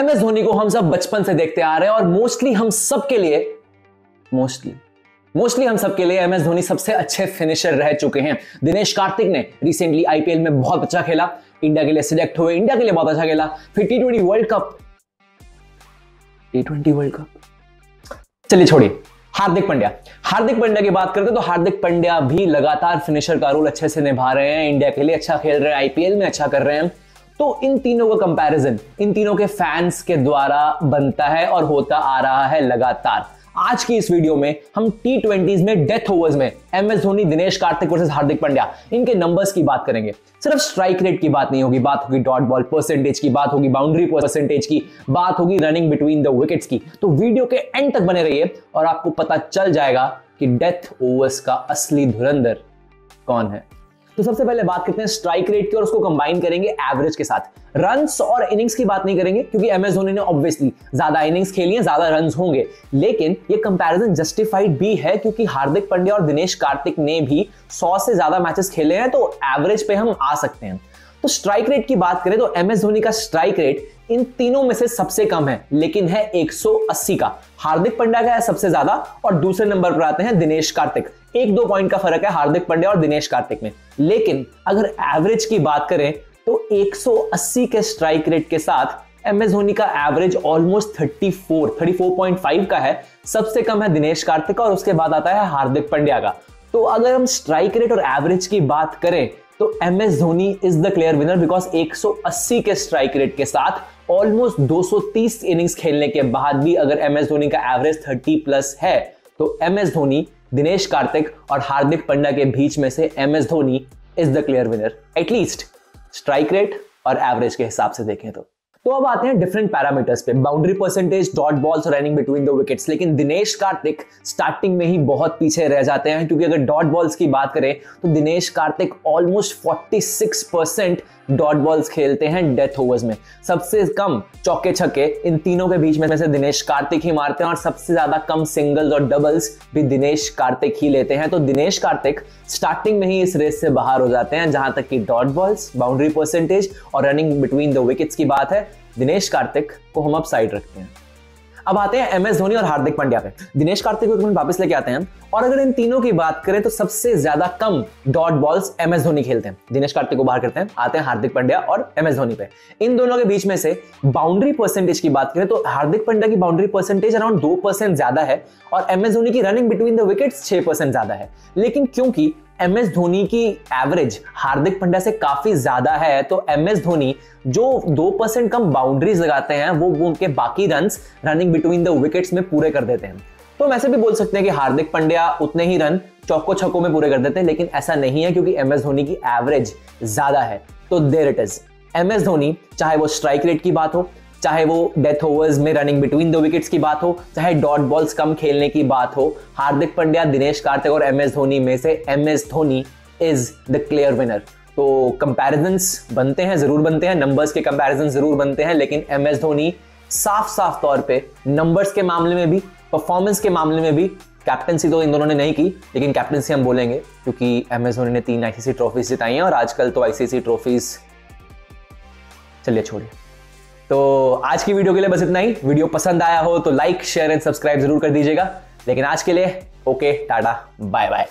MS Dhoni को हम सब बचपन से देखते आ रहे हैं और मोस्टली हम सब के लिए MS धोनी सबसे अच्छे फिनिशर रह चुके हैं। दिनेश कार्तिक ने रिसेंटली आईपीएल में बहुत अच्छा खेला, इंडिया के लिए सिलेक्ट हुए, इंडिया के लिए बहुत अच्छा खेला। फिर टी20 वर्ल्ड कप, चलिए छोड़िए, हार्दिक पांड्या की बात करते हैं तो हार्दिक पांड्या भी लगातार फिनिशर का रोल अच्छे से निभा रहे हैं, इंडिया के लिए अच्छा खेल रहे हैं, आईपीएल में अच्छा कर रहे हैं। तो इन तीनों का कंपैरिजन इन तीनों के फैंस के द्वारा बनता है और होता आ रहा है लगातार। आज की इस वीडियो में हम टी20 में डेथ ओवर्स में MS धोनी, दिनेश कार्तिक वर्सेस हार्दिक पांड्या, इनके नंबर्स की बात करेंगे। सिर्फ स्ट्राइक रेट की बात नहीं होगी, बात होगी डॉट बॉल परसेंटेज की, बात होगी बाउंड्री परसेंटेज की, बात होगी रनिंग बिटवीन द विकेट्स की। तो वीडियो के एंड तक बने रहिए और आपको पता चल जाएगा कि डेथ ओवर्स का असली धुरंधर कौन है। तो सबसे पहले बात करते हैं स्ट्राइक रेट की और उसको कंबाइन करेंगे एवरेज के साथ। रन्स और इनिंग्स की बात नहीं करेंगे क्योंकि MS धोनी ने ऑब्वियसली ज्यादा इनिंग्स खेली हैं, ज्यादा रन्स होंगे, लेकिन ये कंपैरिजन जस्टिफाइड भी है क्योंकि हार्दिक पांड्या और दिनेश कार्तिक ने भी 100 से ज्यादा मैचेस खेले हैं, तो एवरेज पे हम आ सकते हैं। तो स्ट्राइक रेट की बात करें तो MS धोनी का स्ट्राइक रेट इन तीनों में से सबसे कम है, लेकिन है 180 का। हार्दिक पांड्या का है सबसे ज्यादा और दूसरे नंबर पर आते हैं दिनेश कार्तिक। 1-2 पॉइंट का फर्क है हार्दिक पांड्या और दिनेश कार्तिक में। लेकिन अगर एवरेज की बात करें तो 180 के स्ट्राइक रेट के साथ MS धोनी का एवरेज ऑलमोस्ट 34.5 का है। सबसे कम है दिनेश कार्तिक और उसके बाद आता है हार्दिक पांड्या का। तो अगर हम स्ट्राइक रेट और एवरेज की बात करें तो MS Dhoni is the clear winner because 180 के स्ट्राइक रेट के साथ ऑलमोस्ट 230 इनिंग्स खेलने के बाद भी अगर MS धोनी का एवरेज 30+ है तो MS धोनी, दिनेश कार्तिक और हार्दिक पांड्या के बीच में से MS Dhoni is the clear winner, at least strike rate और एवरेज के हिसाब से देखें तो अब आते हैं डिफरेंट पैरामीटर्स पे, बाउंड्री परसेंटेज, डॉट बॉल्स और रनिंग बिटवीन द विकेट्स। लेकिन दिनेश कार्तिक स्टार्टिंग में ही बहुत पीछे रह जाते हैं क्योंकि अगर डॉट बॉल्स की बात करें तो Dinesh Karthik almost 46% dot balls खेलते हैं डेथ ओवर्स में। सबसे कम चौके छक्के इन तीनों के बीच में से दिनेश कार्तिक ही मारते हैं और सबसे ज्यादा कम सिंगल्स और डबल्स भी दिनेश कार्तिक ही लेते हैं। तो दिनेश कार्तिक स्टार्टिंग में ही इस रेस से बाहर हो जाते हैं। जहां तक कि डॉट बॉल्स, बाउंड्री परसेंटेज और रनिंग बिटवीन द विकेट्स की बात है, दिनेश कार्तिक को हम अप साइड रखते हैं। अब आते हैं MS धोनी और हार्दिक पांड्या पे। दिनेश कार्तिक को वापस लेके आते हैं और अगर इन तीनों की बात करें तो सबसे ज्यादा कम डॉट बॉल्स MS धोनी खेलते हैं। दिनेश कार्तिक को बाहर करते हैं, आते हैं हार्दिक पांड्या और MS धोनी पे। इन दोनों के बीच में से बाउंड्री परसेंटेज की बात करें तो हार्दिक पांड्या की बाउंड्री परसेंटेज अराउंड 2% ज्यादा है और MS धोनी की रनिंग बिटवीन द विकेट्स 6% ज्यादा है। लेकिन क्योंकि MS धोनी की एवरेज हार्दिक पांड्या से काफी ज्यादा है तो MS धोनी जो 2% कम बाउंड्रीज लगाते हैं वो उनके बाकी runs running between the wickets में पूरे कर देते हैं। तो हम ऐसे भी बोल सकते हैं कि हार्दिक पांड्या उतने ही रन चौको छक्कों में पूरे कर देते हैं, लेकिन ऐसा नहीं है क्योंकि MS धोनी की एवरेज ज्यादा है। तो there it is, MS Dhoni चाहे वो स्ट्राइक रेट की बात हो, चाहे वो डेथ ओवर्स में रनिंग बिटवीन द विकेट्स की बात हो, चाहे डॉट बॉल्स कम खेलने की बात हो, हार्दिक पांड्या, दिनेश कार्तिक और MS धोनी में से MS Dhoni is the clear winner. तो कंपैरिजंस बनते हैं, जरूर बनते हैं, नंबर्स के कंपैरिजन जरूर बनते हैं, लेकिन MS धोनी साफ तौर पे नंबर्स के मामले में भी, परफॉर्मेंस के मामले में भी, कैप्टनसी तो इन दोनों ने नहीं की लेकिन कैप्टनसी हम बोलेंगे क्योंकि MS धोनी ने 3 ICC ट्रॉफीज जिताई हैं और आजकल तो ICC ट्रॉफीज, चलिए छोड़िए। तो आज की वीडियो के लिए बस इतना ही। वीडियो पसंद आया हो तो लाइक, शेयर एंड सब्सक्राइब जरूर कर दीजिएगा। लेकिन आज के लिए ओके, टाटा, बाय बाय।